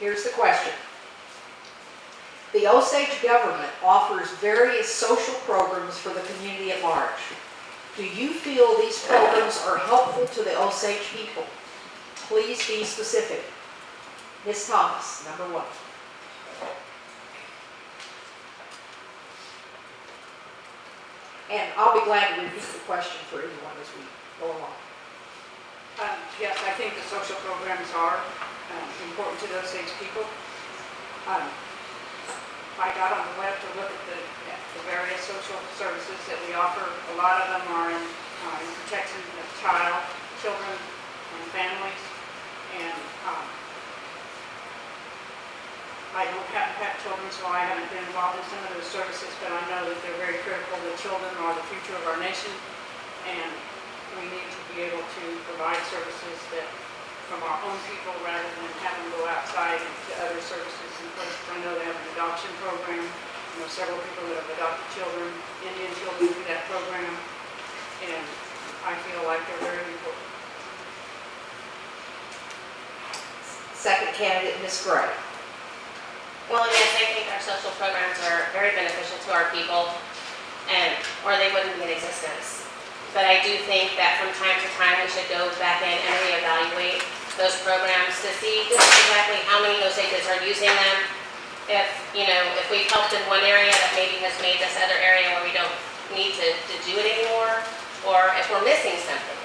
Here's the question. The Osage government offers various social programs for the community at large. Do you feel these programs are helpful to the Osage people? Please be specific. Ms. Thomas, number 1. And I'll be glad to repeat the question for anyone as we go along. Yes, I think the social programs are important to the Osage people. I got on the web to look at the various social services that we offer. A lot of them are in protection of children, and families. And I don't have children, so I haven't been involved in some of those services, but I know that they're very critical. The children are the future of our nation, and we need to be able to provide services that from our own people rather than have them go outside to other services and places. I know they have an adoption program. I know several people that have adopted children, Indian children, through that program, and I feel like they're very important. Second candidate, Ms. Gray. Well, yes, I think our social programs are very beneficial to our people, or they wouldn't be in existence. But I do think that from time to time we should go back in and reevaluate those programs to see just exactly how many Osages are using them. If we've helped in one area that maybe has made this other area where we don't need to do it anymore, or if we're missing something.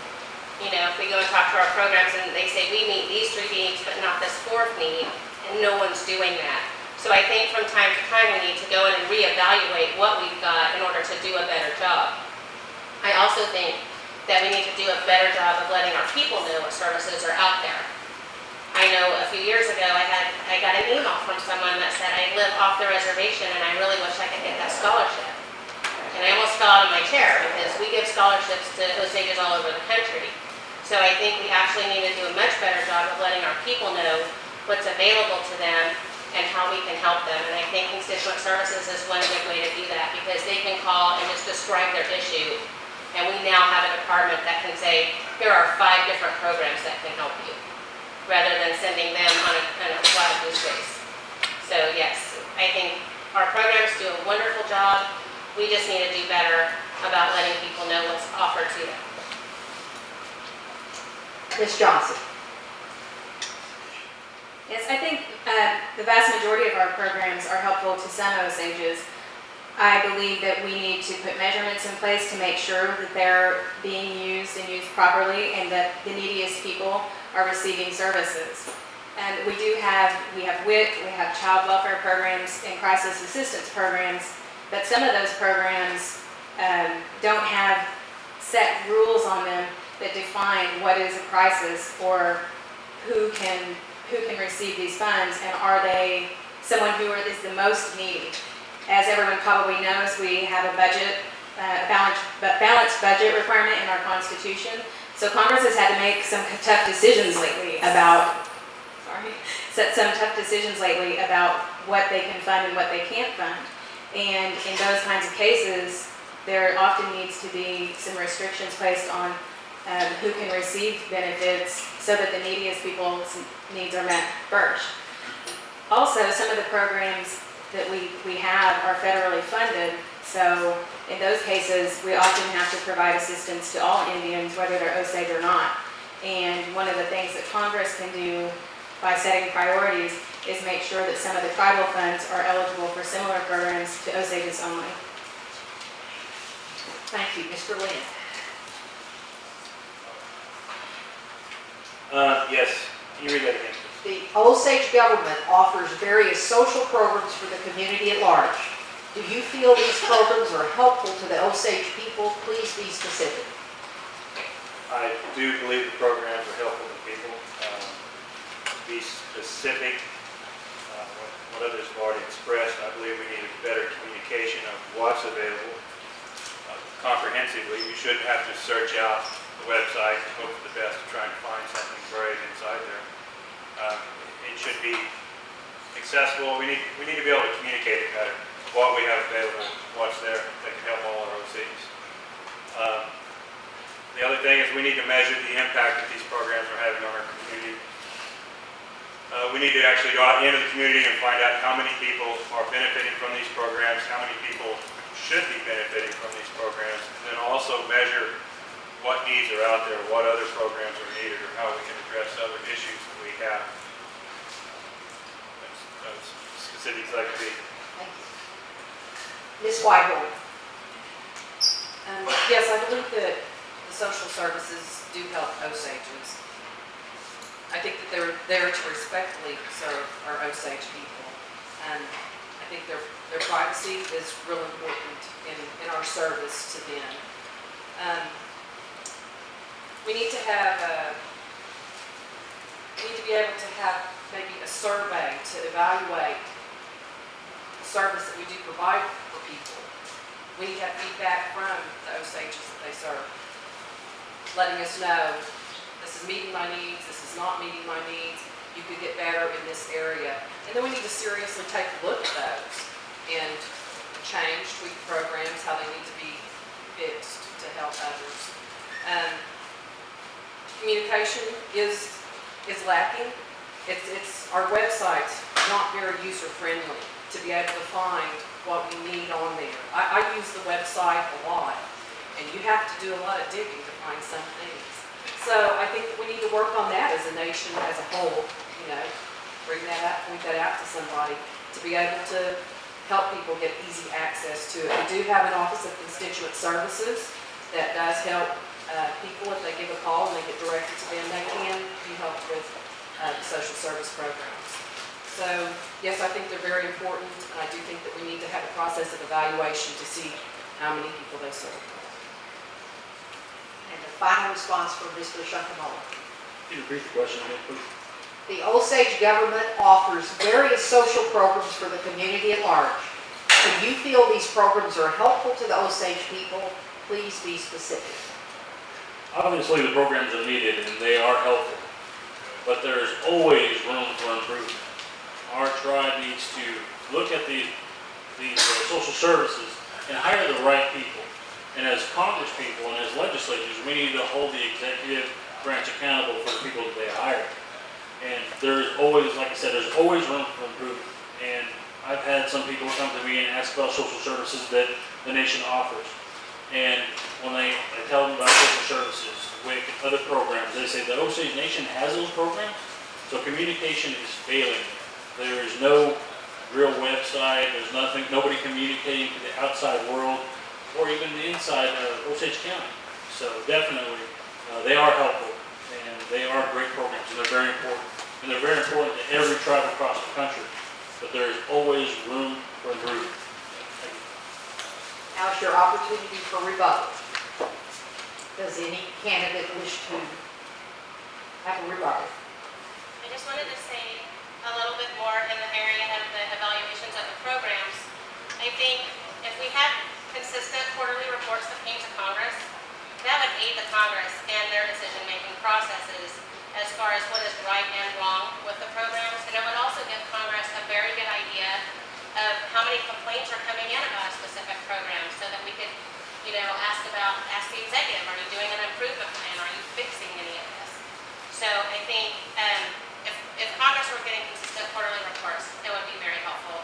If we go and talk to our programs and they say we meet these 3 needs but not this 4th need, and no one's doing that. So I think from time to time we need to go in and reevaluate what we've got in order to do a better job. I also think that we need to do a better job of letting our people know what services are out there. I know a few years ago I got an email from someone that said, I live off the reservation and I really wish I could get that scholarship. And I almost fell out of my chair because we give scholarships to Osages all over the country. So I think we actually need to do a much better job of letting our people know what's available to them and how we can help them. And I think constituent services is one good way to do that because they can call and just describe their issue. And we now have a department that can say, here are 5 different programs that can help you, rather than sending them on a wild goose chase. So yes, I think our programs do a wonderful job. We just need to do better about letting people know what's offered to them. Ms. Johnson. Yes, I think the vast majority of our programs are helpful to some Osages. I believe that we need to put measurements in place to make sure that they're being used and used properly and that the neediest people are receiving services. And we have WIC, we have child welfare programs and crisis assistance programs, but some of those programs don't have set rules on them that define what is a crisis or who can receive these funds, and are they someone who is the most needy. As everyone probably knows, we have a balanced budget requirement in our Constitution. So Congress has had to make some tough decisions lately about what they can fund and what they can't fund. And in those kinds of cases, there often needs to be some restrictions placed on who can receive benefits so that the neediest people's needs are met first. Also, some of the programs that we have are federally funded, so in those cases we often have to provide assistance to all Indians, whether they're Osage or not. And one of the things that Congress can do by setting priorities is make sure that some of the tribal funds are eligible for similar programs to Osages only. Thank you. Mr. Lynn. Yes, can you read that again? The Osage government offers various social programs for the community at large. Do you feel these programs are helpful to the Osage people? Please be specific. I do believe the programs are helpful to people. To be specific, what others have already expressed, I believe we need a better communication of what's available comprehensively. You shouldn't have to search out the website and hope for the best of trying to find something buried inside there. It should be accessible. We need to be able to communicate it better. What we have available, what's there that can help all our Osages. The other thing is we need to measure the impact that these programs are having on our community. We need to actually go out into the community and find out how many people are benefiting from these programs, how many people should be benefiting from these programs, and then also measure what needs are out there, what other programs are needed, or how we can address other issues that we have. That's specifics like the. Thank you. Ms. Whitehorn. Yes, I believe that the social services do help Osages. I think that they're there to respectfully serve our Osage people. And I think their privacy is real important in our service to them. We need to be able to have maybe a survey to evaluate the service that we do provide for people. We need to have feedback from the Osages that they serve, letting us know, this is meeting my needs, this is not meeting my needs, you could get better in this area. And then we need to seriously take a look at those and change, tweak programs, how they need to be fixed to help others. Communication is lacking. Our website's not very user-friendly to be able to find what we need on there. I use the website a lot, and you have to do a lot of digging to find some things. So I think that we need to work on that as a nation as a whole, bring that out, point that out to somebody to be able to help people get easy access to it. We do have an Office of Constituent Services that does help people if they give a call and they get directed to them. They can be helped with the social service programs. So yes, I think they're very important, and I do think that we need to have a process of evaluation to see how many people they serve. And a final response from Mr. Shunkamolah. Can you repeat the question again, please? The Osage government offers various social programs for the community at large. If you feel these programs are helpful to the Osage people, please be specific. Obviously, the programs are needed and they are helpful, but there's always room for improvement. Our tribe needs to look at these social services and hire the right people. And as Congress people and as legislators, we need to hold the executive branch accountable for the people that they hire. And there's always, like I said, there's always room for improvement. And I've had some people come to me and ask about social services that the nation offers. And when I tell them about social services, WIC, other programs, they say the Osage Nation has those programs, so communication is failing. There is no real website, there's nothing, nobody communicating to the outside world or even the inside of Osage County. So definitely, they are helpful and they are great programs and they're very important. And they're very important to every tribe across the country, but there's always room for improvement. Now's your opportunity for rebuttal. Does any candidate wish to have a rebuttal? I just wanted to say a little bit more in the area of the evaluations of the programs. I think if we had consistent quarterly reports that came to Congress, that would aid the Congress and their decision-making processes as far as what is right and wrong with the programs. And it would also give Congress a very good idea of how many complaints are coming in about a specific program so that we could, ask the executive, are you doing an improvement plan? Are you fixing any of this? So I think if Congress were getting consistent quarterly reports, it would be very helpful